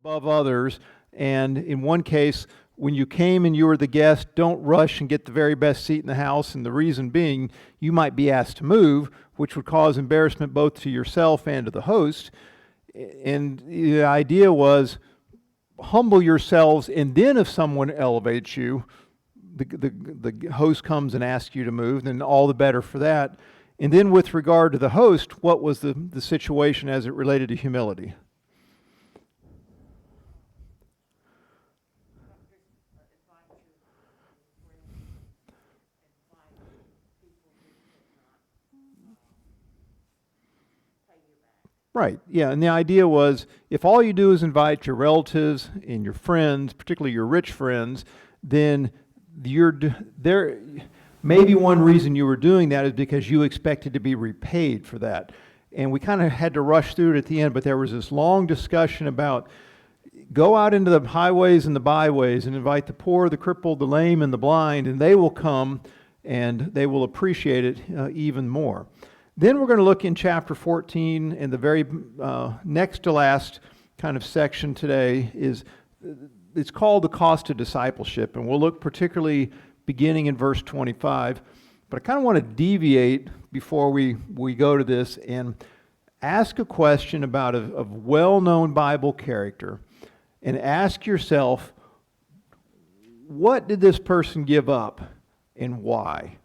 above others. And in one case, when you came and you were the guest, don't rush and get the very best seat in the house. And the reason being, you might be asked to move, which would cause embarrassment both to yourself and to the host. And the idea was humble yourselves, and then if someone elevates you, the host comes and asks you to move, then all the better for that. And then with regard to the host, what was the situation as it related to humility? Right, yeah, and the idea was if all you do is invite your relatives and your friends, particularly your rich friends, then there. Maybe one reason you were doing that is because you expected to be repaid for that. And we kind of had to rush through it at the end, but there was this long discussion about go out into the highways and the byways and invite the poor, the crippled, the lame, and the blind, and they will come and they will appreciate it even more. Then we're going to look in chapter 14, and the very next to last kind of section today is, it's called the cost of discipleship, and we'll look particularly beginning in verse 25. But I kind of want to deviate before we go to this and ask a question about a well-known Bible character and ask yourself, what did this person give up and why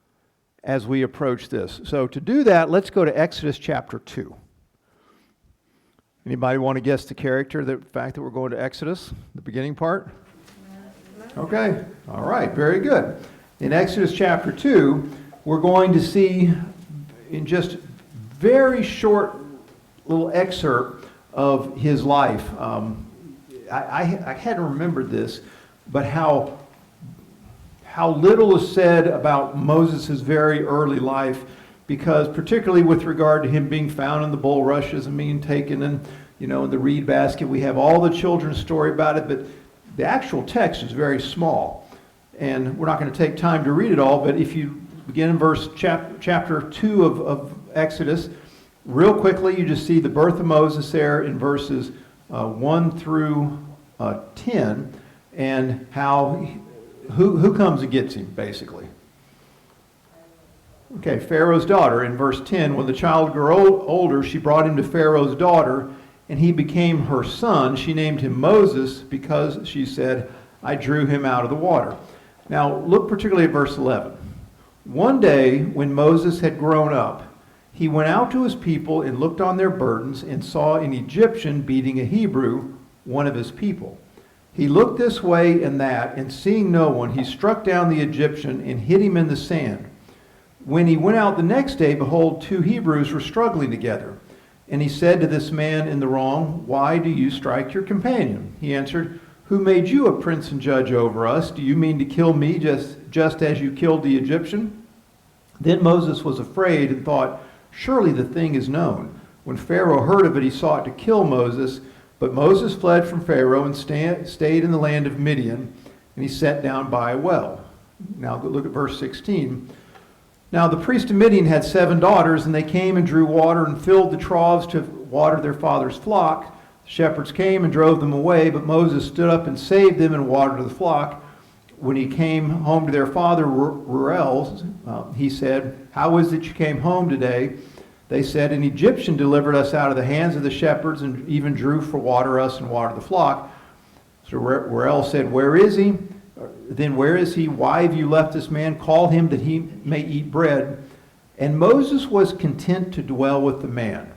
as we approach this? So to do that, let's go to Exodus chapter 2. Anybody want to guess the character, the fact that we're going to Exodus, the beginning part? Okay, all right, very good. In Exodus chapter 2, we're going to see in just very short little excerpt of his life. I hadn't remembered this, but how little is said about Moses' very early life, because particularly with regard to him being found in the bulrushes and being taken in the reed basket, we have all the children's story about it, but the actual text is very small. And we're not going to take time to read it all, but if you begin in verse chapter 2 of Exodus, real quickly you just see the birth of Moses there in verses 1 through 10, and how who comes and gets him, basically. Okay, Pharaoh's daughter in verse 10, when the child grew older, she brought him to Pharaoh's daughter, and he became her son. She named him Moses because she said, I drew him out of the water. Now, look particularly at verse 11. One day, when Moses had grown up, he went out to his people and looked on their burdens and saw an Egyptian beating a Hebrew, one of his people. He looked this way and that, and seeing no one, he struck down the Egyptian and hid him in the sand. When he went out the next day, behold, two Hebrews were struggling together. And he said to this man in the wrong, Why do you strike your companion? He answered, Who made you a prince and judge over us? Do you mean to kill me just as you killed the Egyptian? Then Moses was afraid and thought, Surely the thing is known. When Pharaoh heard of it, he sought to kill Moses. But Moses fled from Pharaoh and stayed in the land of Midian, and he sat down by a well. Now look at verse 16. Now the priest of Midian had 7 daughters, and they came and drew water and filled the troughs to water their father's flock. The shepherds came and drove them away, but Moses stood up and saved them and watered the flock. When he came home to their father, Reuel, he said, How is it you came home today? They said, An Egyptian delivered us out of the hands of the shepherds and even drew for water us and water the flock. So Reuel said, Where is he? Then where is he? Why have you left this man? Call him that he may eat bread. And Moses was content to dwell with the man.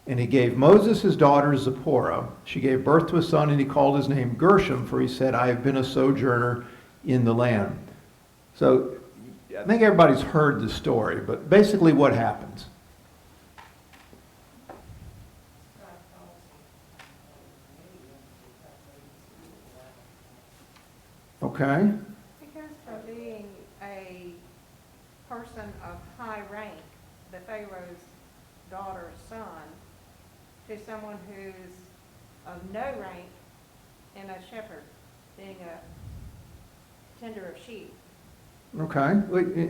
And he gave Moses his daughter Zipporah. She gave birth to a son, and he called his name Gershom, for he said, I have been a sojourner in the land. So I think everybody's heard the story, but basically what happens? Okay. Because for being a person of high rank, the Pharaoh's daughter's son, to someone who's of no rank and a shepherd, being a tender of sheep. Okay,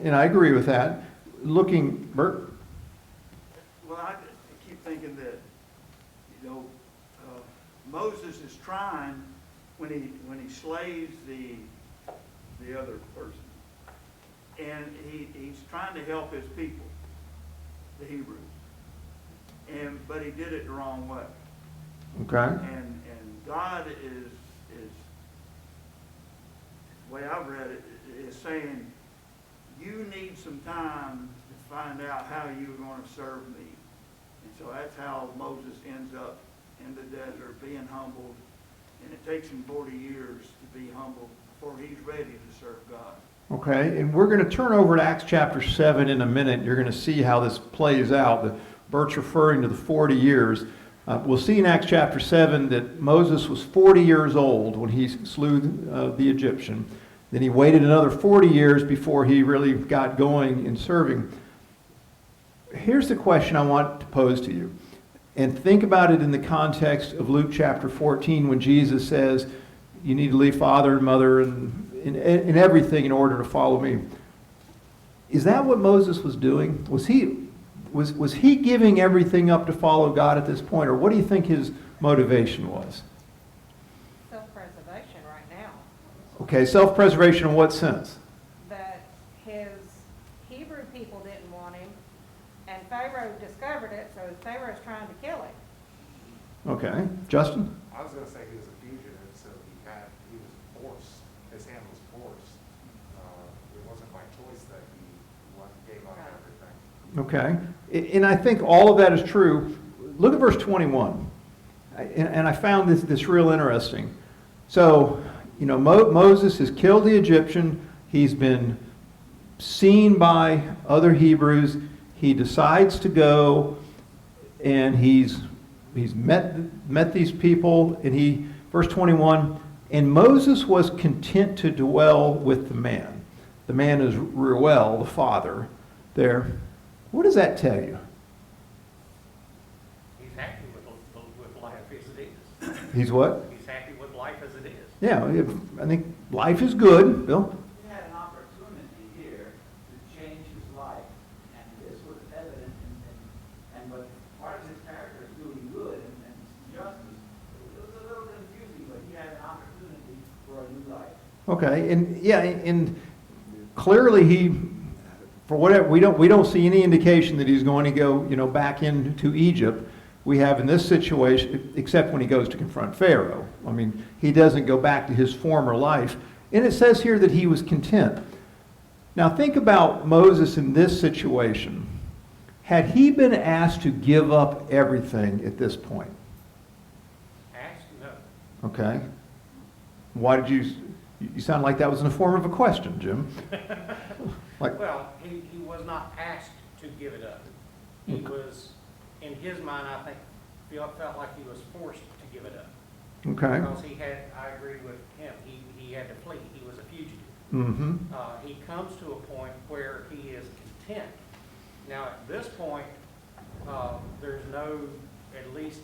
and I agree with that. Looking, Bert? Well, I keep thinking that, Moses is trying, when he slays the other person, and he's trying to help his people, the Hebrews, but he did it the wrong way. Okay. And God is the way I've read it, is saying, you need some time to find out how you're going to serve me. And so that's how Moses ends up in the desert, being humbled. And it takes him 40 years to be humbled before he's ready to serve God. Okay, and we're going to turn over to Acts chapter 7 in a minute. You're going to see how this plays out. Bert's referring to the 40 years. We'll see in Acts chapter 7 that Moses was 40 years old when he slew the Egyptian. Then he waited another 40 years before he really got going in serving. Here's the question I want to pose to you. And think about it in the context of Luke chapter 14 when Jesus says, you need to leave father and mother and everything in order to follow me. Is that what Moses was doing? Was he giving everything up to follow God at this point? Or what do you think his motivation was? Self-preservation right now. Okay, self-preservation in what sense? That his Hebrew people didn't want him, and Pharaoh discovered it, so Pharaoh's trying to kill him. Okay. Justin? I was going to say he was a fugitive, so he was forced. His hand was forced. It wasn't by choice that he gave up everything. Okay. And I think all of that is true. Look at verse 21. And I found this real interesting. So, Moses has killed the Egyptian. He's been seen by other Hebrews. He decides to go, and he's met these people, and verse 21, and Moses was content to dwell with the man. The man is Reuel, the father there. What does that tell you? He's happy with life as it is. He's what? He's happy with life as it is. Yeah, I think life is good, Bill. He had an opportunity here to change his life, and this was evident but part of his character is doing good and justice. It was a little confusing, but he had an opportunity for a new life. Okay, and clearly for whatever, we don't see any indication that he's going to go, back into Egypt. We have in this situation, except when he goes to confront Pharaoh. I mean, he doesn't go back to his former life. And it says here that he was content. Now think about Moses in this situation. Had he been asked to give up everything at this point? Ask? No. Okay. Why did you sound like that was in the form of a question, Jim. Well, he was not asked to give it up. He was, in his mind, I think, felt like he was forced to give it up. Okay. Because I agree with him, he had to flee. He was a fugitive. Mm-hmm. He comes to a point where he is content. Now, at this point, there's no, at least,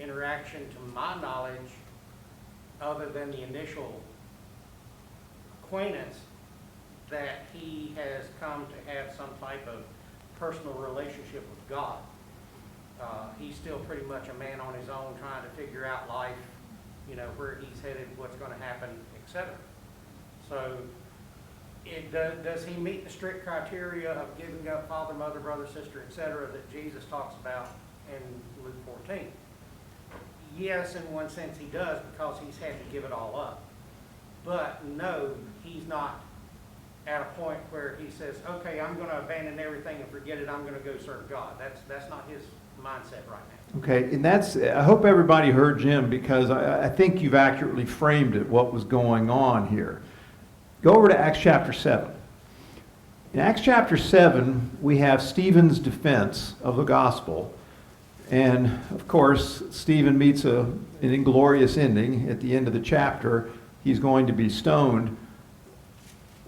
interaction to my knowledge, other than the initial acquaintance, that he has come to have some type of personal relationship with God. He's still pretty much a man on his own, trying to figure out life, where he's headed, what's going to happen, etc. So, does he meet the strict criteria of giving up father, mother, brother, sister, etc., that Jesus talks about in Luke 14? Yes, in one sense he does, because he's had to give it all up. But no, he's not at a point where he says, okay, I'm going to abandon everything and forget it, I'm going to go serve God. That's not his mindset right now. Okay, and I hope everybody heard Jim, because I think you've accurately framed it, what was going on here. Go over to Acts chapter 7. In Acts chapter 7, we have Stephen's defense of the gospel. And, of course, Stephen meets an inglorious ending at the end of the chapter. He's going to be stoned.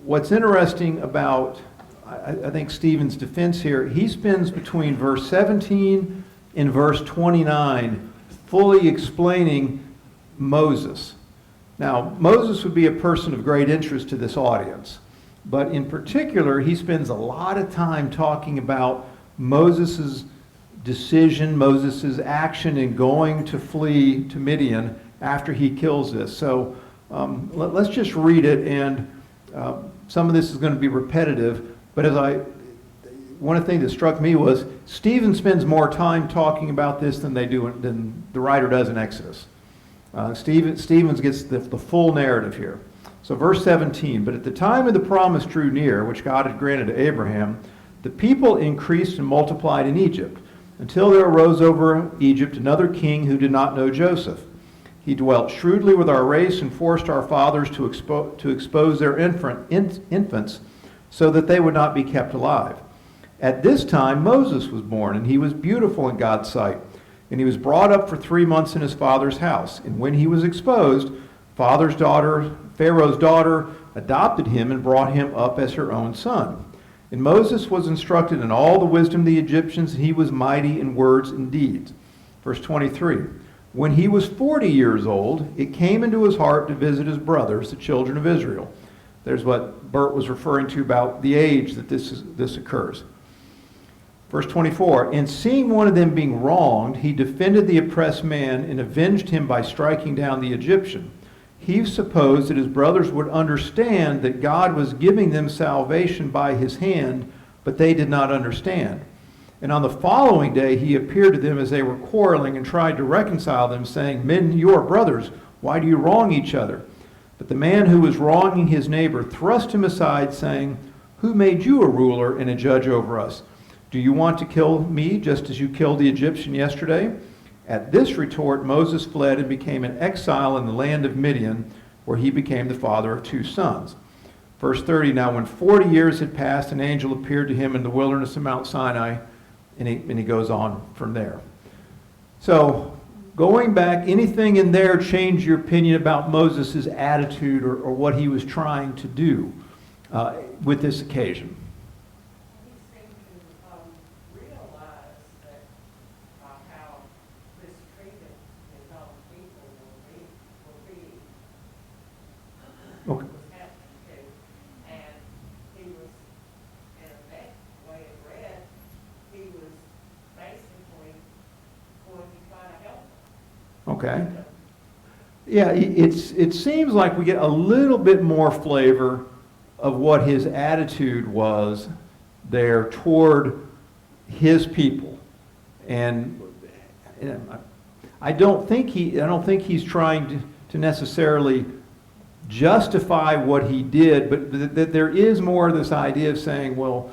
What's interesting about, I think, Stephen's defense here, he spends between verse 17 and verse 29 fully explaining Moses. Now, Moses would be a person of great interest to this audience, but in particular, he spends a lot of time talking about Moses' decision, Moses' action in going to flee to Midian after he kills this. So let's just read it, and some of this is going to be repetitive, but one of the things that struck me was Stephen spends more time talking about this than the writer does in Exodus. Stevens gets the full narrative here. So verse 17, but at the time of the promise drew near, which God had granted to Abraham, the people increased and multiplied in Egypt, until there arose over Egypt another king who did not know Joseph. He dwelt shrewdly with our race and forced our fathers to expose their infants so that they would not be kept alive. At this time Moses was born, and he was beautiful in God's sight. And he was brought up for 3 months in his father's house. And when he was exposed, Pharaoh's daughter adopted him and brought him up as her own son. And Moses was instructed in all the wisdom of the Egyptians, and he was mighty in words and deeds. Verse 23, when he was 40 years old, it came into his heart to visit his brothers, the children of Israel. There's what Bert was referring to about the age that this occurs. Verse 24, and seeing one of them being wronged, he defended the oppressed man and avenged him by striking down the Egyptian. He supposed that his brothers would understand that God was giving them salvation by his hand, but they did not understand. And on the following day he appeared to them as they were quarreling and tried to reconcile them, saying, men, you are brothers. Why do you wrong each other? But the man who was wronging his neighbor thrust him aside, saying, who made you a ruler and a judge over us? Do you want to kill me just as you killed the Egyptian yesterday? At this retort, Moses fled and became an exile in the land of Midian, where he became the father of 2 sons. Verse 30, now when 40 years had passed, an angel appeared to him in the wilderness of Mount Sinai, and he goes on from there. So, going back, anything in there change your opinion about Moses' attitude or what he was trying to do with this occasion? He seemed to realize that how mistreated his own people will be Okay. was happening to. And he was, in a way it read, he was basically going to try to help Okay. them. Yeah, it seems like we get a little bit more flavor of what his attitude was there toward his people, and I don't think he's trying to necessarily justify what he did, but that there is more of this idea of saying, well,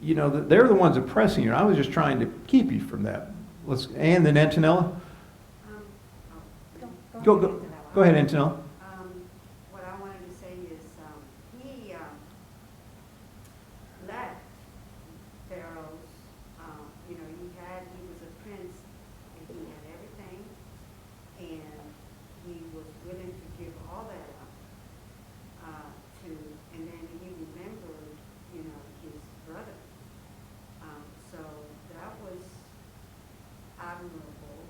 you know, they're the ones oppressing you. I was just trying to keep you from that. And then Antonella, go ahead, Antonella. What I wanted to say is, he left Pharaoh's, he was a prince, and he had everything, and he was willing to give all that up, and then he remembered, his brother. So that was admirable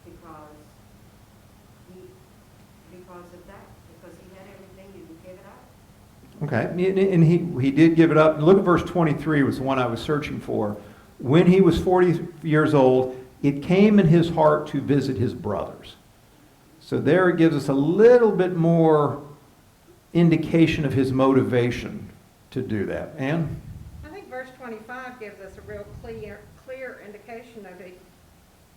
because of that, because he had everything and he gave it up. Okay, and he did give it up. Look at verse 23 was the one I was searching for. When he was 40 years old, it came in his heart to visit his brothers. So there it gives us a little bit more indication of his motivation to do that. Ann? I think verse 25 gives us a real clear indication of it.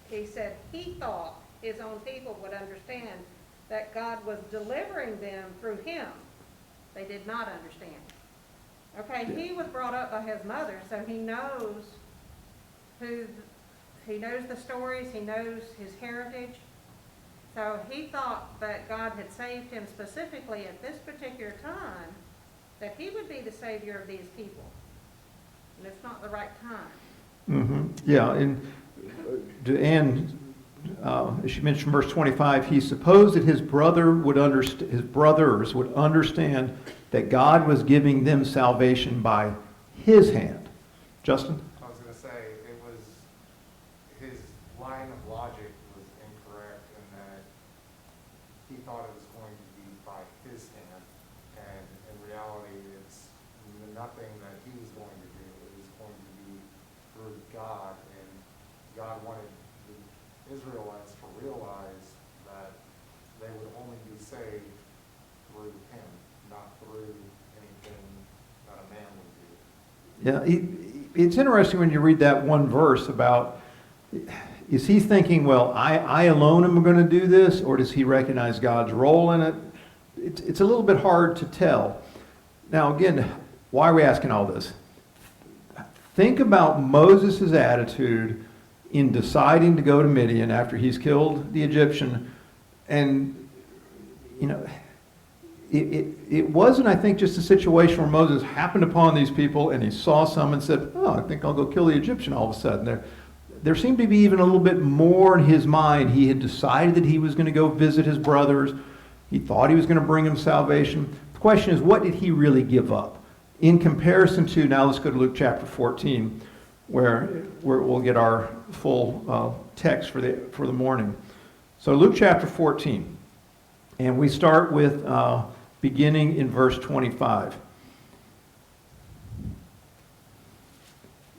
He said he thought his own people would understand that God was delivering them through him. They did not understand. Okay, he was brought up by his mother, so he knows the stories, he knows his heritage. So he thought that God had saved him specifically at this particular time, that he would be the savior of these people. And it's not the right time. Mm-hmm. Yeah, and to Ann, as she mentioned, verse 25, he supposed that his brothers would understand that God was giving them salvation by his hand. Justin? I was going to say, his line of logic was incorrect in that he thought it was going to be by his hand, and in reality, it's nothing that he was going to do. It was going to be through God, and God wanted the Israelites to realize that they would only be saved through him, not through anything that a man would do. Yeah, it's interesting when you read that one verse about, is he thinking, well, I alone am going to do this, or does he recognize God's role in it? It's a little bit hard to tell. Now, again, why are we asking all this? Think about Moses' attitude in deciding to go to Midian after he's killed the Egyptian. And, you know, it wasn't, I think, just a situation where Moses happened upon these people and he saw some and said, oh, I think I'll go kill the Egyptian all of a sudden. There seemed to be even a little bit more in his mind. He had decided that he was going to go visit his brothers. He thought he was going to bring them salvation. The question is, what did he really give up? In comparison to, now let's go to Luke chapter 14, where we'll get our full text for the morning. So Luke chapter 14, and we start with beginning in verse 25.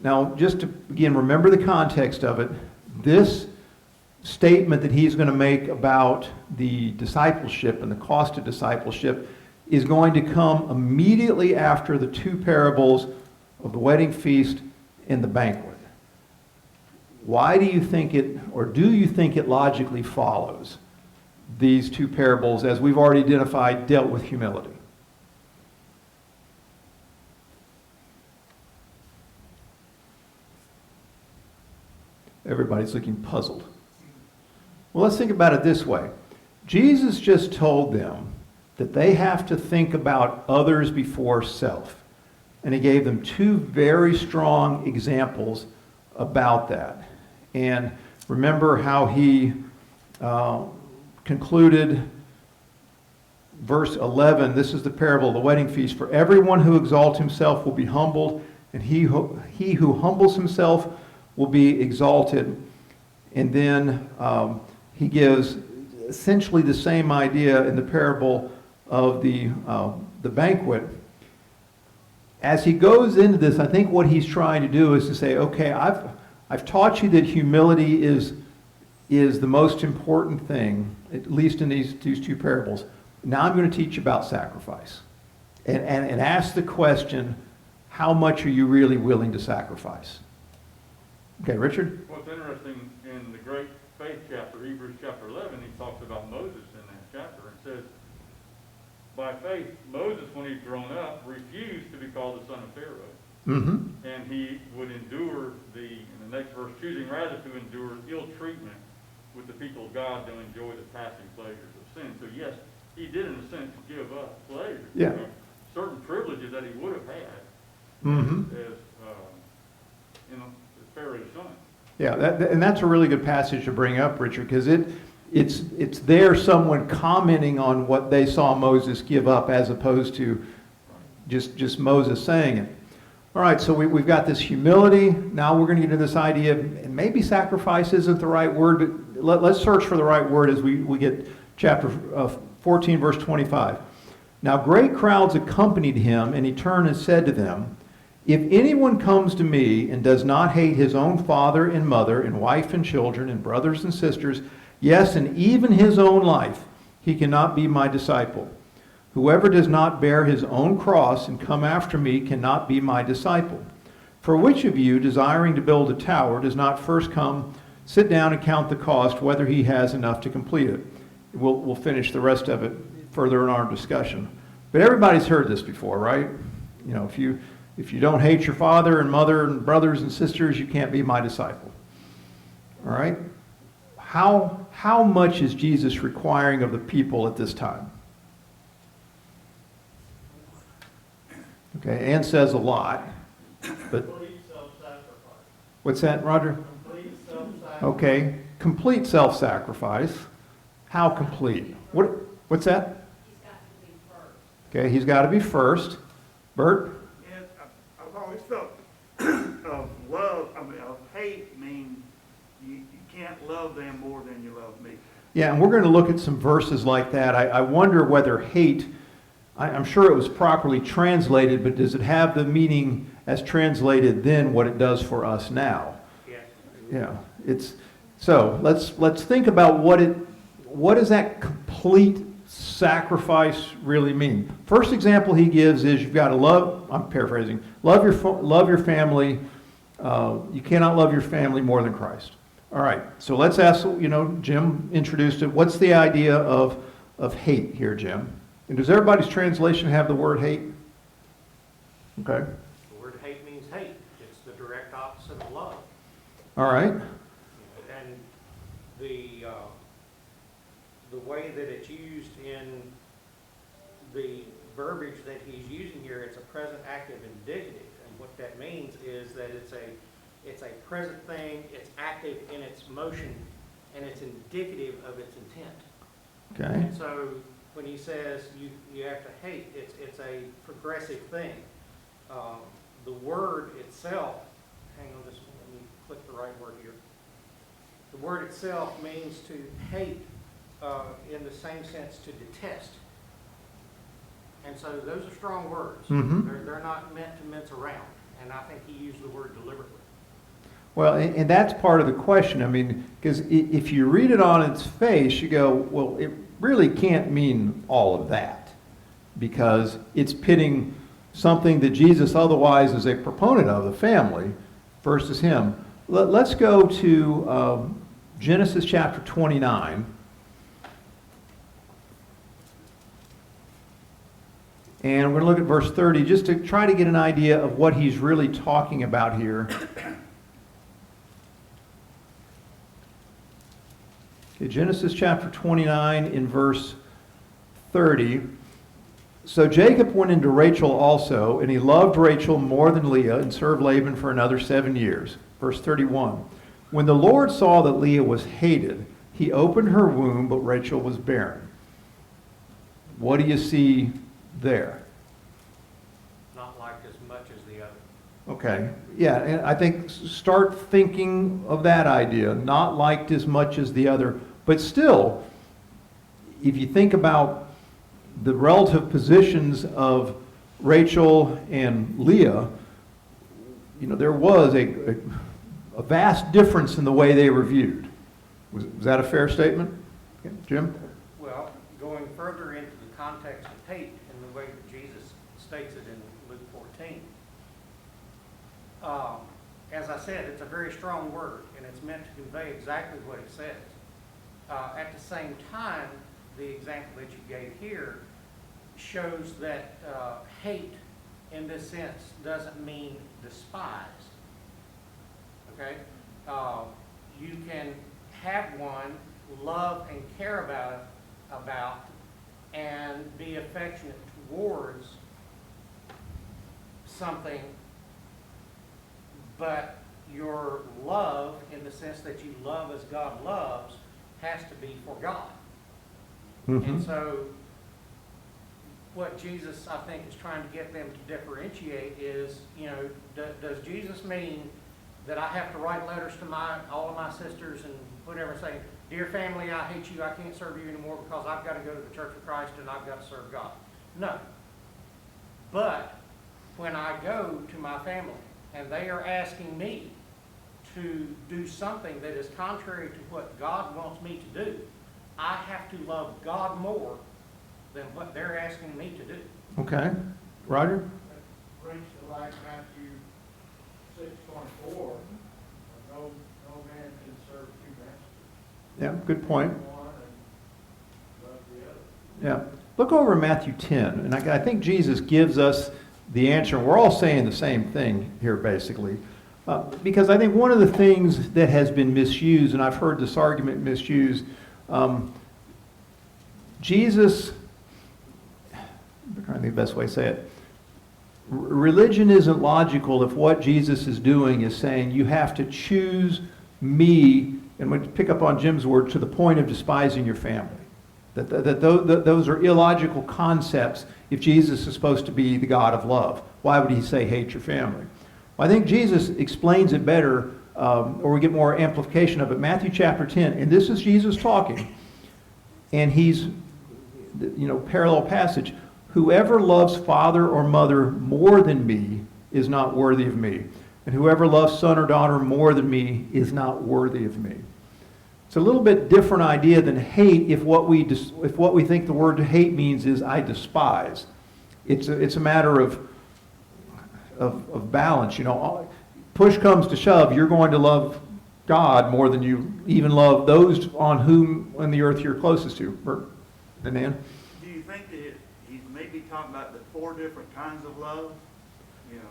Now, just to, again, remember the context of it. This statement that he's going to make about the discipleship and the cost of discipleship is going to come immediately after the two parables of the wedding feast and the banquet. Why do you think it, or do you think it logically follows these two parables, as we've already identified, dealt with humility? Everybody's looking puzzled. Well, let's think about it this way. Jesus just told them that they have to think about others before self. And he gave them two very strong examples about that. And remember how he concluded verse 11. This is the parable of the wedding feast. For everyone who exalts himself will be humbled, and he who humbles himself will be exalted. And then he gives essentially the same idea in the parable of the banquet. As he goes into this, I think what he's trying to do is to say, okay, I've taught you that humility is the most important thing, at least in these two parables. Now I'm going to teach you about sacrifice. And ask the question, how much are you really willing to sacrifice? Okay, Richard? What's interesting in the great faith chapter, Hebrews chapter 11, he talks about Moses in that chapter and says, by faith, Moses, when he'd grown up, refused to be called the son of Pharaoh. Mm-hmm. And he would endure in the next verse, choosing rather to endure ill treatment with the people of God than enjoy the passing pleasures of sin. So yes, he did in a sense give up pleasure. Yeah. Certain privileges that he would have had Mm-hmm. as Pharaoh's son. Yeah, and that's a really good passage to bring up, Richard, because it's there someone commenting on what they saw Moses give up as opposed to just Moses saying it. All right, so we've got this humility. Now we're going to get into this idea of, and maybe sacrifice isn't the right word, but let's search for the right word as we get chapter 14, verse 25. Now great crowds accompanied him, and he turned and said to them, if anyone comes to me and does not hate his own father and mother and wife and children and brothers and sisters, yes, and even his own life, he cannot be my disciple. Whoever does not bear his own cross and come after me cannot be my disciple. For which of you, desiring to build a tower, does not first come, sit down and count the cost, whether he has enough to complete it? We'll finish the rest of it further in our discussion. But everybody's heard this before, right? You know, if you don't hate your father and mother and brothers and sisters, you can't be my disciple. All right? How much is Jesus requiring of the people at this time? Okay, Ann says a lot, but Complete self-sacrifice. what's that, Roger? Complete self-sacrifice. Okay, complete self-sacrifice. How complete? What's that? He's got to be first. Okay, he's got to be first. Bert? And I've always felt of hate mean you can't love them more than you love me. Yeah, and we're going to look at some verses like that. I wonder whether hate, I'm sure it was properly translated, but does it have the meaning as translated then what it does for us now? Yes. Yeah. So let's think about what does that complete sacrifice really mean? First example he gives is you've got to love, I'm paraphrasing, love your family. You cannot love your family more than Christ. All right, so let's ask, Jim introduced it. What's the idea of hate here, Jim? And does everybody's translation have the word hate? Okay. The word hate means hate. It's the direct opposite of love. All right. And the way that it's used in the verbiage that he's using here, it's a present active indicative. And what that means is that it's a present thing, it's active in its motion, and it's indicative of its intent. Okay. And so when he says you have to hate, it's a progressive thing. The word itself, hang on just a minute, let me click the right word here. The word itself means to hate in the same sense to detest. And so those are strong words. Mhm. They're not meant to mince around. And I think he used the word deliberately. Well, and that's part of the question. I mean, because if you read it on its face, you go, well, it really can't mean all of that, because it's pitting something that Jesus otherwise is a proponent of, the family, versus him. Let's go to Genesis chapter 29. And we're going to look at verse 30 just to try to get an idea of what he's really talking about here. Okay, Genesis chapter 29 in verse 30. So Jacob went into Rachel also, and he loved Rachel more than Leah, and served Laban for another 7 years. Verse 31. When the Lord saw that Leah was hated, he opened her womb, but Rachel was barren. What do you see there? Not liked as much as the other. Okay, yeah, and I think start thinking of that idea, not liked as much as the other. But still, if you think about the relative positions of Rachel and Leah, there was a vast difference in the way they were viewed. Was that a fair statement? Okay, Jim? Well, going further into the context of hate in the way that Jesus states it in Luke 14, as I said, it's a very strong word, and it's meant to convey exactly what it says. At the same time, the example that you gave here shows that hate, in this sense, doesn't mean despise. Okay? You can have one, love and care about and be affectionate towards something, but your love, in the sense that you love as God loves, has to be for God. And so what Jesus, I think, is trying to get them to differentiate is, does Jesus mean that I have to write letters to all of my sisters and whatever, saying, dear family, I hate you, I can't serve you anymore because I've got to go to the Church of Christ and I've got to serve God? No. But when I go to my family and they are asking me to do something that is contrary to what God wants me to do, I have to love God more than what they're asking me to do. Okay. Roger? Brings to like Matthew 6:24, no man can serve two masters. Yeah, good point. One and love the other. Yeah. Look over Matthew 10, and I think Jesus gives us the answer. We're all saying the same thing here, basically. Because I think one of the things that has been misused, and I've heard this argument misused, Jesus, I'm trying to think the best way to say it. Religion isn't logical if what Jesus is doing is saying you have to choose me, and we pick up on Jim's word, to the point of despising your family. That those are illogical concepts if Jesus is supposed to be the God of love. Why would he say hate your family? Well, I think Jesus explains it better, or we get more amplification of it. Matthew chapter 10, and this is Jesus talking, and he's, parallel passage. Whoever loves father or mother more than me is not worthy of me. and whoever loves son or daughter more than me is not worthy of me. It's a little bit different idea than hate if what we think the word hate means is I despise. It's a matter of balance. You know, push comes to shove, you're going to love God more than you even love those on the earth you're closest to. Bert and Nan? Do you think that he's maybe talking about the 4 different kinds of love? You know,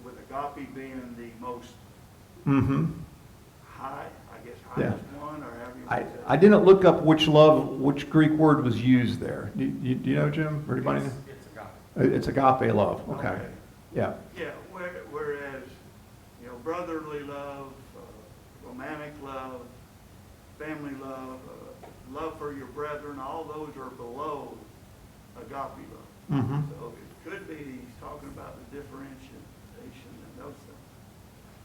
with agape being the most high, I guess, highest one, or however you want to say it. I didn't look up which Greek word was used there. Do you know, Jim? Or anybody know? It's agape. It's agape love. Okay. Yeah. Yeah, whereas, you know, brotherly love, romantic love, family love, love for your brethren, all those are below agape love. Mm-hmm. So it could be he's talking about the differentiation and those things.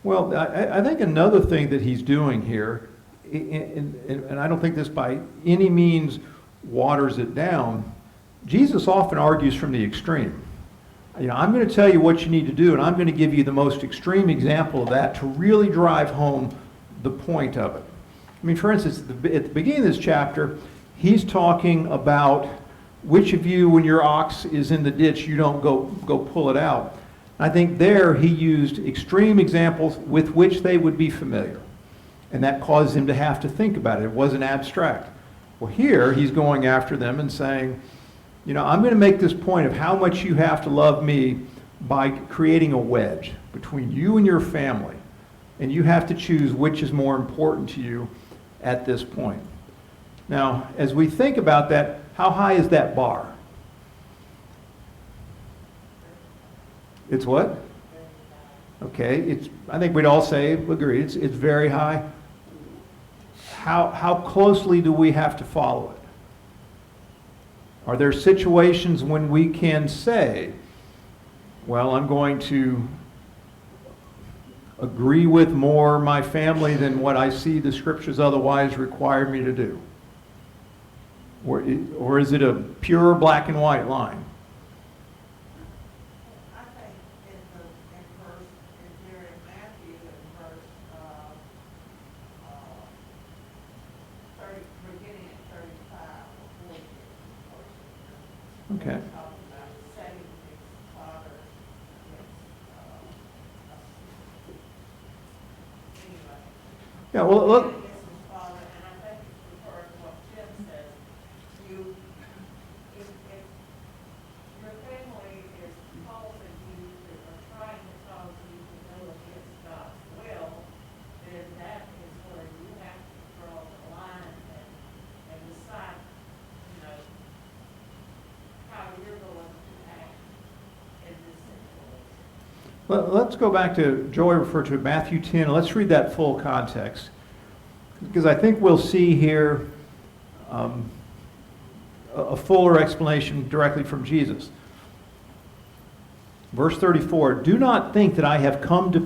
Well, I think another thing that he's doing here, and I don't think this by any means waters it down, Jesus often argues from the extreme. You know, I'm going to tell you what you need to do, and I'm going to give you the most extreme example of that to really drive home the point of it. I mean, for instance, at the beginning of this chapter, he's talking about which of you, when your ox is in the ditch, you don't go pull it out. I think there he used extreme examples with which they would be familiar. And that caused him to have to think about it. It wasn't abstract. Well, here he's going after them and saying, you know, I'm going to make this point of how much you have to love me by creating a wedge between you and your family. And you have to choose which is more important to you at this point. Now, as we think about that, how high is that bar? It's what? Okay, I think we'd all agree, it's very high. How closely do we have to follow it? Are there situations when we can say, well, I'm going to agree with more my family than what I see the scriptures otherwise require me to do? Or is it a pure black and white line? I think here in Matthew, in verse, 30, beginning at 35 or 40. Okay. Talking about setting his father anyway. Yeah, well, look. Setting against his father, and I think it's referring to what Jim says. If your family is causing you or trying to cause you to go against God's will, then that is where you have to draw the line and decide, you know, how you're going to act in this situation. Let's go back to, Joey referred to Matthew 10. Let's read that full context. Because I think we'll see here a fuller explanation directly from Jesus. Verse 34, do not think that I have come to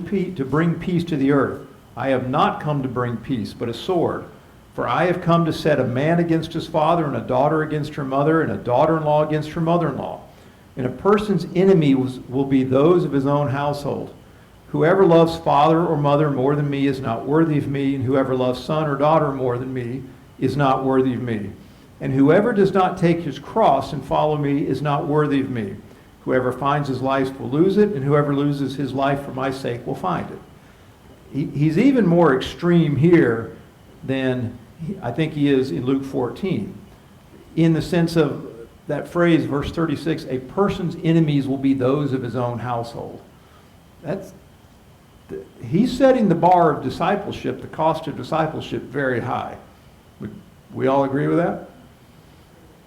bring peace to the earth. I have not come to bring peace, but a sword. For I have come to set a man against his father, and a daughter against her mother, and a daughter-in-law against her mother-in-law. And a person's enemies will be those of his own household. Whoever loves father or mother more than me is not worthy of me, and whoever loves son or daughter more than me is not worthy of me. And whoever does not take his cross and follow me is not worthy of me. Whoever finds his life will lose it, and whoever loses his life for my sake will find it. He's even more extreme here than I think he is in Luke 14, in the sense of that phrase, verse 36, a person's enemies will be those of his own household. He's setting the bar of discipleship, the cost of discipleship, very high. We all agree with that?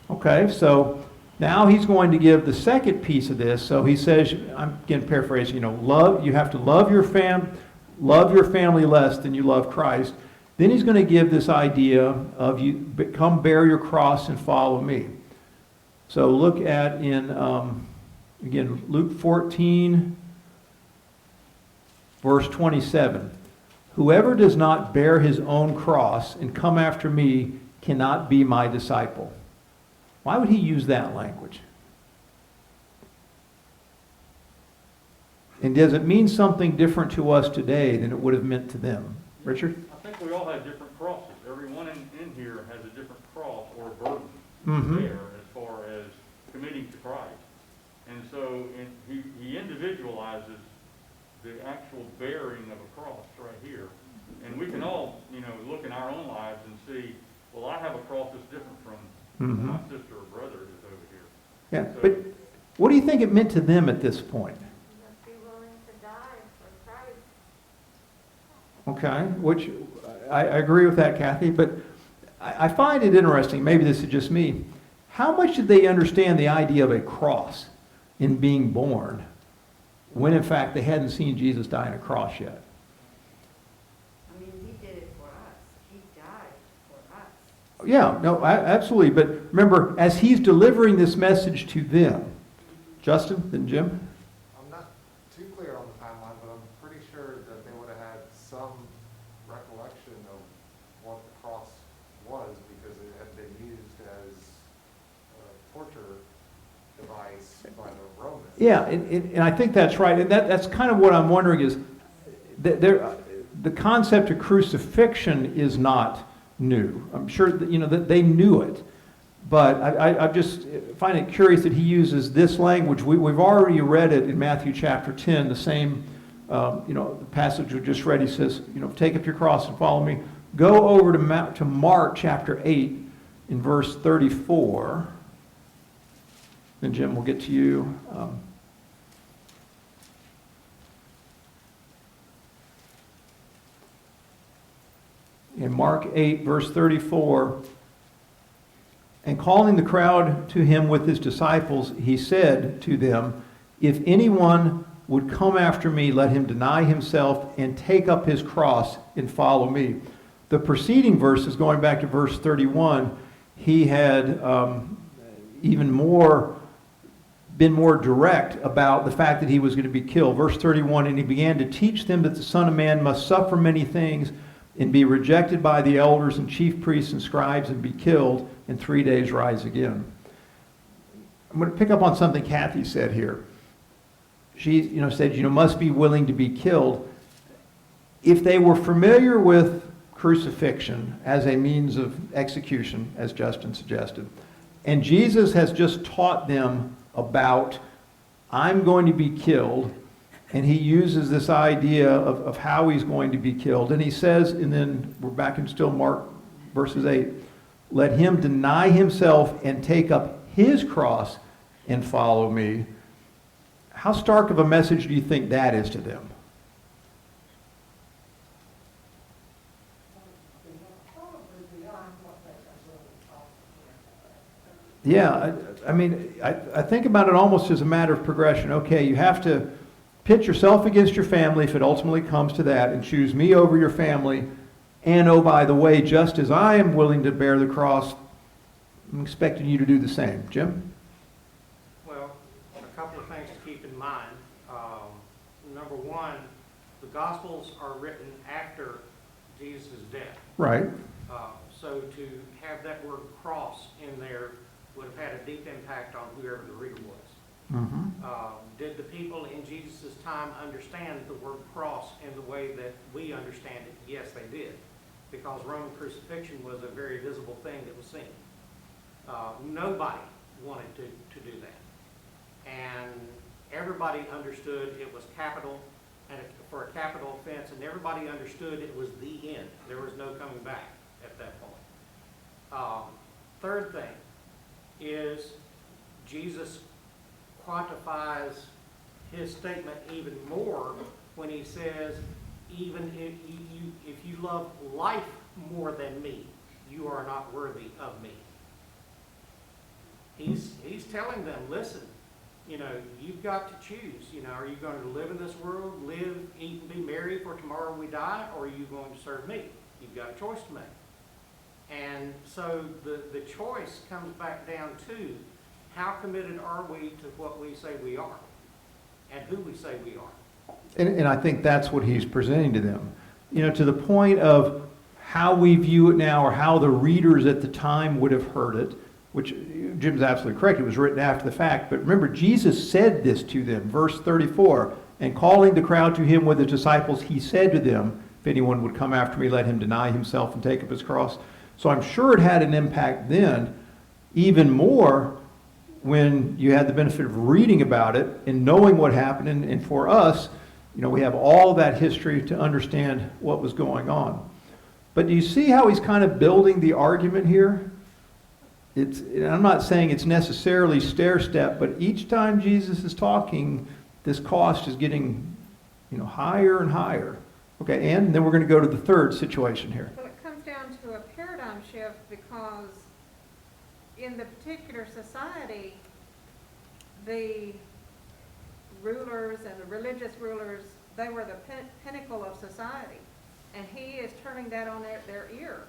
Okay, so now he's going to give the second piece of this. So he says, I'm again paraphrasing, you have to love your family less than you love Christ. Then he's going to give this idea of you come bear your cross and follow me. So look at again, Luke 14, verse 27. Whoever does not bear his own cross and come after me cannot be my disciple. Why would he use that language? And does it mean something different to us today than it would have meant to them? Richard? I think we all have different crosses. Everyone in here has a different cross or burden Mhm. there as far as committing to Christ. And so he individualizes the actual bearing of a cross right here. And we can all, look in our own lives and see, well, I have a cross that's different from Mhm. my sister or brother that's over here. Yeah, So- but what do you think it meant to them at this point? You must be willing to die for Christ. Okay, which I agree with that, Kathy, but I find it interesting, maybe this is just me, how much did they understand the idea of a cross in being born when in fact they hadn't seen Jesus die on a cross yet? I mean, he did it for us. He died for us. Yeah, no, absolutely, but remember, as he's delivering this message to them, Justin, then Jim? I'm not too clear on the timeline, but I'm pretty sure that they would have had some recollection of what the cross was because it had been used as a torture device by the Romans. Yeah, and I think that's right, and that's kind of what I'm wondering is, that the concept of crucifixion is not new. I'm sure that, that they knew it, but I just find it curious that he uses this language. We've already read it in Matthew chapter 10, the same, the passage we just read. He says, take up your cross and follow me. Go over to Mark chapter 8 in verse 34. Then Jim, we'll get to you. In Mark 8, verse 34, and calling the crowd to him with his disciples, he said to them, if anyone would come after me, let him deny himself and take up his cross and follow me. The preceding verses, going back to verse 31, he had been more direct about the fact that he was going to be killed. Verse 31, and he began to teach them that the Son of Man must suffer many things and be rejected by the elders and chief priests and scribes and be killed, and 3 days rise again. I'm going to pick up on something Kathy said here. She said, must be willing to be killed. If they were familiar with crucifixion as a means of execution, as Justin suggested, and Jesus has just taught them about, I'm going to be killed, and he uses this idea of how he's going to be killed. And he says, and then we're back in still Mark verses 8, let him deny himself and take up his cross and follow me. How stark of a message do you think that is to them? Yeah, I think about it almost as a matter of progression. Okay, you have to pit yourself against your family if it ultimately comes to that and choose me over your family. And oh, by the way, just as I am willing to bear the cross, I'm expecting you to do the same. Jim? Well, a couple of things to keep in mind. Number one, the Gospels are written after Jesus' death. Right. So to have that word cross in there would have had a deep impact on whoever the reader was. Mm-hmm. Did the people in Jesus' time understand the word cross in the way that we understand it? Yes, they did, because Roman crucifixion was a very visible thing that was seen. Nobody wanted to do that. And everybody understood it was capital, and for a capital offense, and everybody understood it was the end. There was no coming back at that point. Third thing is Jesus quantifies his statement even more when he says, even if you love life more than me, you are not worthy of me. He's telling them, listen, you've got to choose. Are you going to live in this world, live, eat, and be merry for tomorrow we die, or are you going to serve me? You've got a choice to make. And so the choice comes back down to how committed are we to what we say we are and who we say we are. And I think that's what he's presenting to them. To the point of how we view it now or how the readers at the time would have heard it, which Jim's absolutely correct. It was written after the fact. But remember, Jesus said this to them. Verse 34, And calling the crowd to him with his disciples, he said to them, if anyone would come after me, let him deny himself and take up his cross. So I'm sure it had an impact then, even more when you had the benefit of reading about it and knowing what happened. And for us, we have all that history to understand what was going on. But do you see how he's kind of building the argument here? I'm not saying it's necessarily stair-step, but each time Jesus is talking, this cost is getting, higher and higher. Okay, and then we're going to go to the third situation here. Well, it comes down to a paradigm shift because in the particular society, the rulers and the religious rulers, they were the pinnacle of society. And he is turning that on their ear.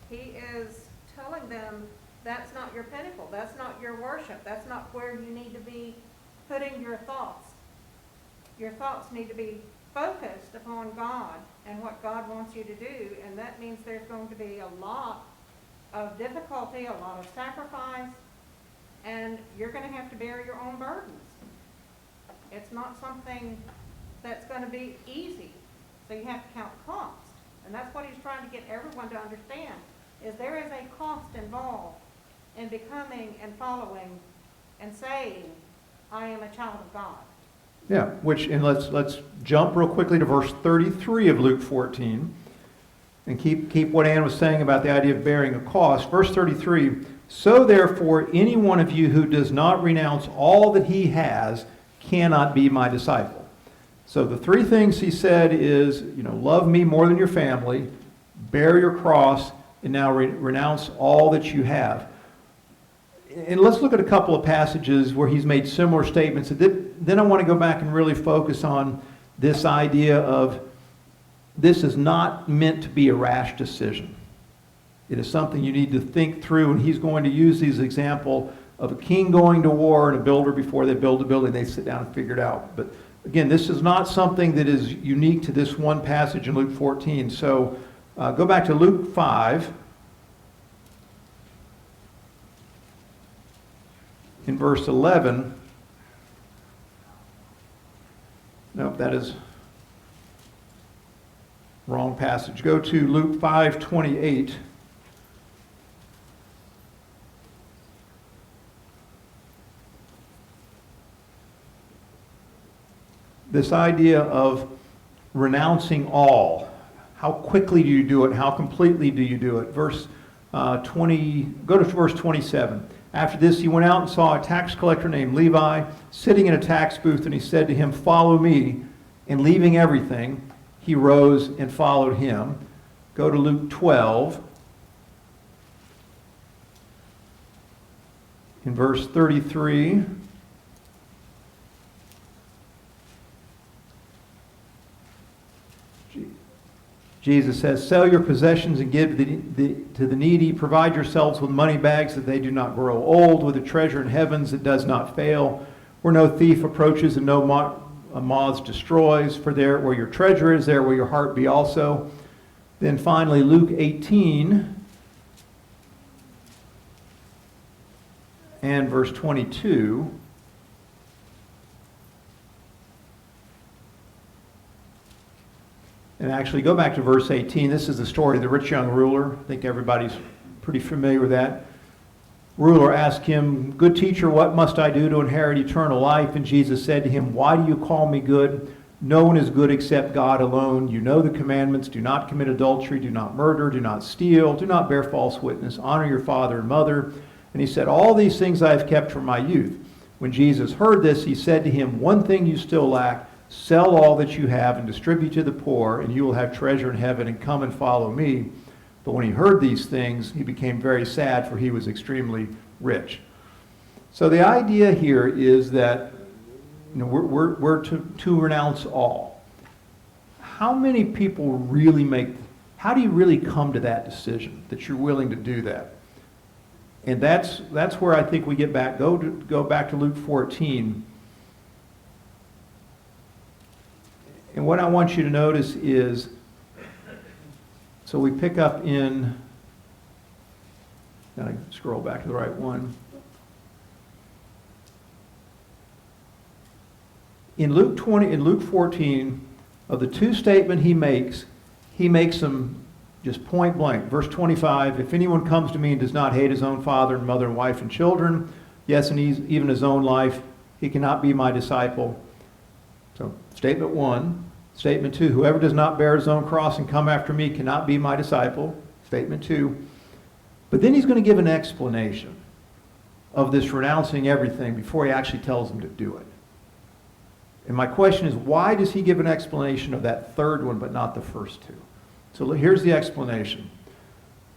He is telling them, that's not your pinnacle, that's not your worship, that's not where you need to be putting your thoughts. Your thoughts need to be focused upon God and what God wants you to do, and that means there's going to be a lot of difficulty, a lot of sacrifice, and you're going to have to bear your own burdens. It's not something that's going to be easy, so you have to count cost. And that's what he's trying to get everyone to understand, is there is a cost involved in becoming and following and saying, I am a child of God. Yeah, and let's jump real quickly to verse 33 of Luke 14 and keep what Ann was saying about the idea of bearing a cost. Verse 33, so therefore any one of you who does not renounce all that he has cannot be my disciple. So the three things he said is, love me more than your family, bear your cross, and now renounce all that you have. And let's look at a couple of passages where he's made similar statements. Then I want to go back and really focus on this idea of this is not meant to be a rash decision. It is something you need to think through, and he's going to use these example of a king going to war and a builder before they build a building. They sit down and figure it out. But again, this is not something that is unique to this one passage in Luke 14. So go back to Luke 5. In verse 11, nope, that is wrong passage. Go to Luke 5:28. This idea of renouncing all. How quickly do you do it? How completely do you do it? Verse 20, go to verse 27. After this, he went out and saw a tax collector named Levi sitting in a tax booth, and he said to him, follow me. And leaving everything, he rose and followed him. Go to Luke 12. In verse 33, Jesus says, sell your possessions and give to the needy. Provide yourselves with money bags that they do not grow old, with a treasure in heavens that does not fail, where no thief approaches and no moth destroys. For there where your treasure is, there will your heart be also. Then finally, Luke 18 and verse 22. And actually, go back to verse 18. This is the story of the rich young ruler. I think everybody's pretty familiar with that. Ruler asked him, good teacher, what must I do to inherit eternal life? And Jesus said to him, why do you call me good? No one is good except God alone. You know the commandments. Do not commit adultery. Do not murder. Do not steal. Do not bear false witness. Honor your father and mother. And he said, all these things I have kept from my youth. When Jesus heard this, he said to him, one thing you still lack. Sell all that you have and distribute to the poor, and you will have treasure in heaven, and come and follow me. But when he heard these things, he became very sad, for he was extremely rich. So the idea here is that we're to renounce all. How many people really how do you really come to that decision, that you're willing to do that? And that's where I think we get back. Go back to Luke 14. And what I want you to notice is, so we pick up in, gotta scroll back to the right one. In Luke 14, of the two statements he makes them just point blank. Verse 25, if anyone comes to me and does not hate his own father and mother and wife and children, yes, and even his own life, he cannot be my disciple. So, statement 1. Statement 2, whoever does not bear his own cross and come after me cannot be my disciple. Statement 2. But then he's going to give an explanation of this renouncing everything before he actually tells them to do it. And my question is, why does he give an explanation of that third one but not the first two? So here's the explanation.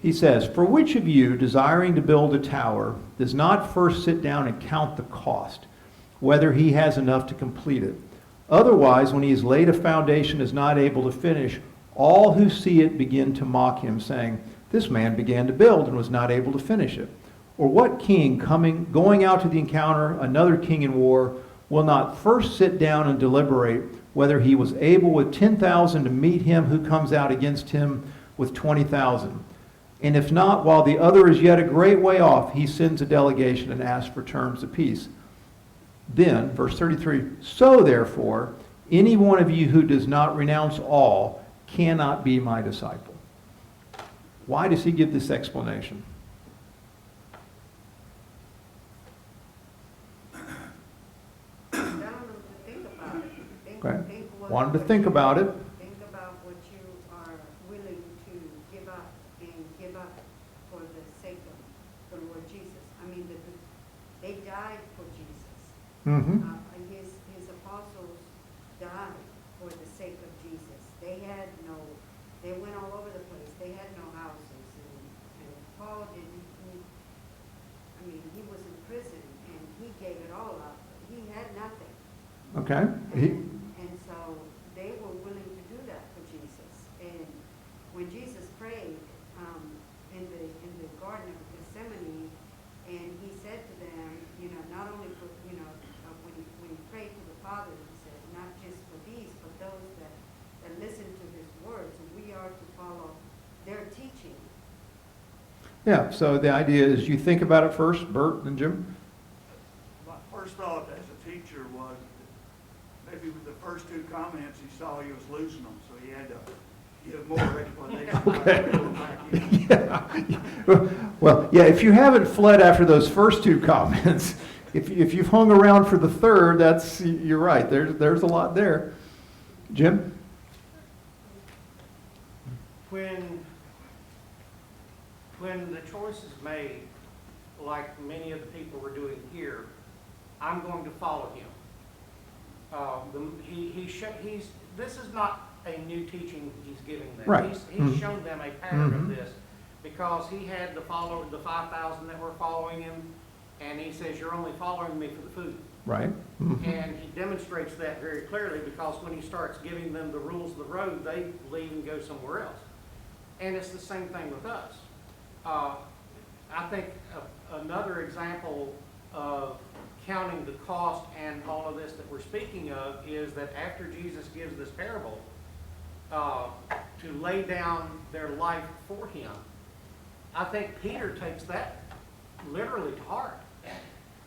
He says, for which of you, desiring to build a tower, does not first sit down and count the cost, whether he has enough to complete it? Otherwise, when he has laid a foundation and is not able to finish, all who see it begin to mock him, saying, this man began to build and was not able to finish it. Or what king going out to the encounter another king in war will not first sit down and deliberate whether he was able with 10,000 to meet him who comes out against him with 20,000? And if not, while the other is yet a great way off, he sends a delegation and asks for terms of peace. Then, verse 33, so therefore, any one of you who does not renounce all cannot be my disciple. Why does he give this explanation? Okay. Want him to think about it. Think about what you are willing to give up and give up for the sake of the Lord Jesus. I mean, they died for Jesus. Mm-hmm. His apostles died for the sake of Jesus. They went all over the place. They had no houses. And Paul didn't, he was in prison and he gave it all up. He had nothing. Okay. And so they were willing to do that for Jesus. And when Jesus prayed in the Garden of Gethsemane, and he said to them, not only for, when he prayed to the Father, he said, not just for these, but those that listen to his words, and we are to follow their teaching. Yeah, so the idea is you think about it first, Bert and Jim. My first thought as a teacher was that maybe with the first two comments, he saw he was losing them, so he had to give more explanation. Okay. Yeah. Well, yeah, if you haven't fled after those first two comments, if you've hung around for the third, you're right. There's a lot there. Jim? When the choice is made, like many of the people were doing here, I'm going to follow him. This is not a new teaching he's giving them. Right. He's shown them a pattern of Mhm. this because he had the 5,000 that were following him, and he says, you're only following me for the food. Right. Mhm. And he demonstrates that very clearly because when he starts giving them the rules of the road, they leave and go somewhere else. And it's the same thing with us. I think another example of counting the cost and all of this that we're speaking of is that after Jesus gives this parable to lay down their life for him, I think Peter takes that literally to heart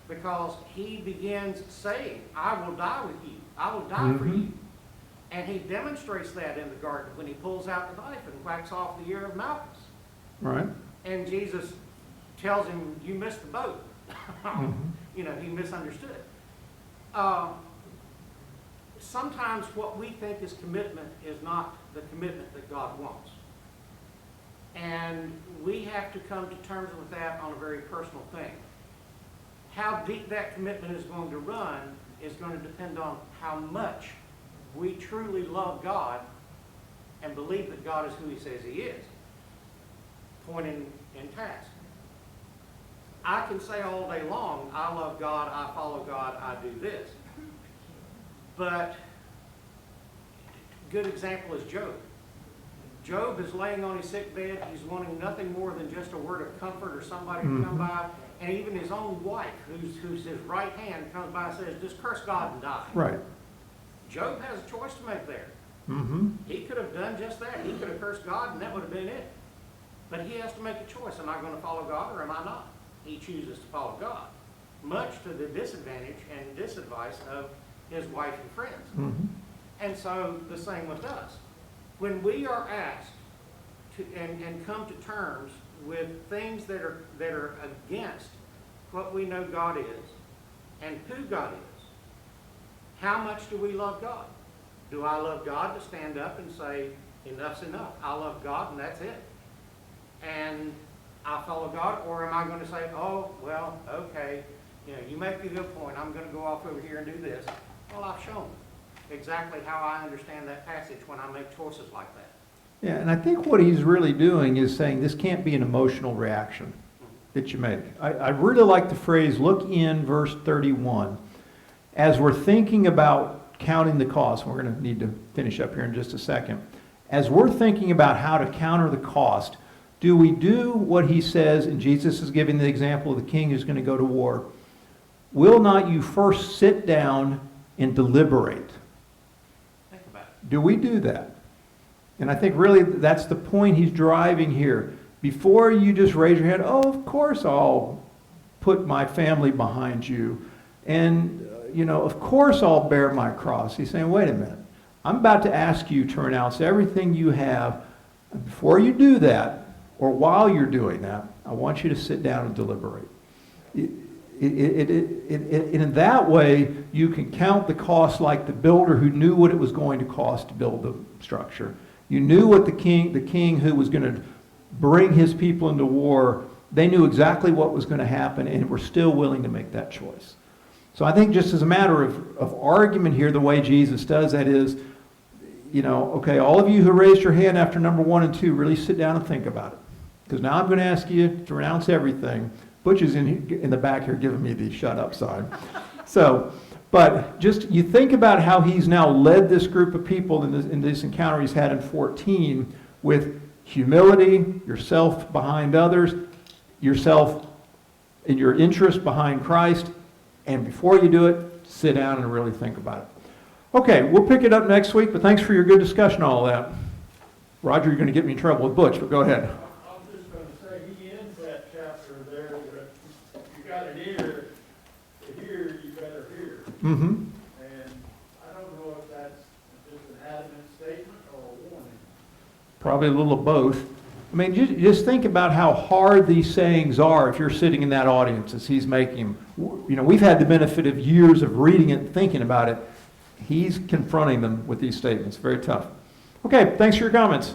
because he begins saying, I will die with you. I will die for you. And he demonstrates that in the garden when he pulls out the knife and whacks off the ear of Malchus. Right. And Jesus tells him, you missed the boat. He misunderstood. Sometimes what we think is commitment is not the commitment that God wants. And we have to come to terms with that on a very personal thing. How deep that commitment is going to run is going to depend on how much we truly love God and believe that God is who he says he is. Point in task. I can say all day long, I love God, I follow God, I do this. But good example is Job. Job is laying on his sick bed. He's wanting nothing more than just a word of comfort or somebody to come by. And even his own wife, who's his right hand, comes by and says, just curse God and die. Right. Job has a choice to make there. Mm-hmm. He could have done just that. He could have cursed God and that would have been it. But he has to make a choice. Am I going to follow God or am I not? He chooses to follow God, much to the disadvantage and disadvice of his wife and friends. Mhm. And so the same with us. When we are asked to, and come to terms with things that are against what we know God is and who God is, how much do we love God? Do I love God to stand up and say, enough's enough? I love God and that's it. And I follow God, or am I going to say, oh, well, okay, you make a good point. I'm going to go off over here and do this. Well, I've shown exactly how I understand that passage when I make choices like that. Yeah, and I think what he's really doing is saying this can't be an emotional reaction that you make. I really like the phrase, look in verse 31. As we're thinking about counting the cost, we're going to need to finish up here in just a second. As we're thinking about how to counter the cost, do we do what he says, and Jesus is giving the example of the king who's going to go to war, will not you first sit down and deliberate? Think about it. Do we do that? And I think really that's the point he's driving here. Before you just raise your hand, oh, of course I'll put my family behind you. And, of course I'll bear my cross. He's saying, wait a minute. I'm about to ask you to renounce everything you have. And before you do that, or while you're doing that, I want you to sit down and deliberate. In that way, you can count the cost like the builder who knew what it was going to cost to build the structure. You knew what the king who was going to bring his people into war, they knew exactly what was going to happen and were still willing to make that choice. So I think just as a matter of argument here, the way Jesus does that is, okay, all of you who raised your hand after number 1 and 2, really sit down and think about it. Because now I'm going to ask you to renounce everything. Butch is in the back here giving me the shut up sign. So, but just you think about how he's now led this group of people in this encounter he's had in 14 with humility, yourself behind others, yourself and your interest behind Christ, and before you do it, sit down and really think about it. Okay, we'll pick it up next week, but thanks for your good discussion on all that. Roger, you're going to get me in trouble with Butch, but go ahead. I'm just going to say, he ends that chapter there with, you got an ear to hear, you better hear. Mm-hmm. And I don't know if that's just an adamant statement or a warning. Probably a little of both. I mean, just think about how hard these sayings are if you're sitting in that audience as he's making them. We've had the benefit of years of reading it and thinking about it. He's confronting them with these statements. Very tough. Okay, thanks for your comments.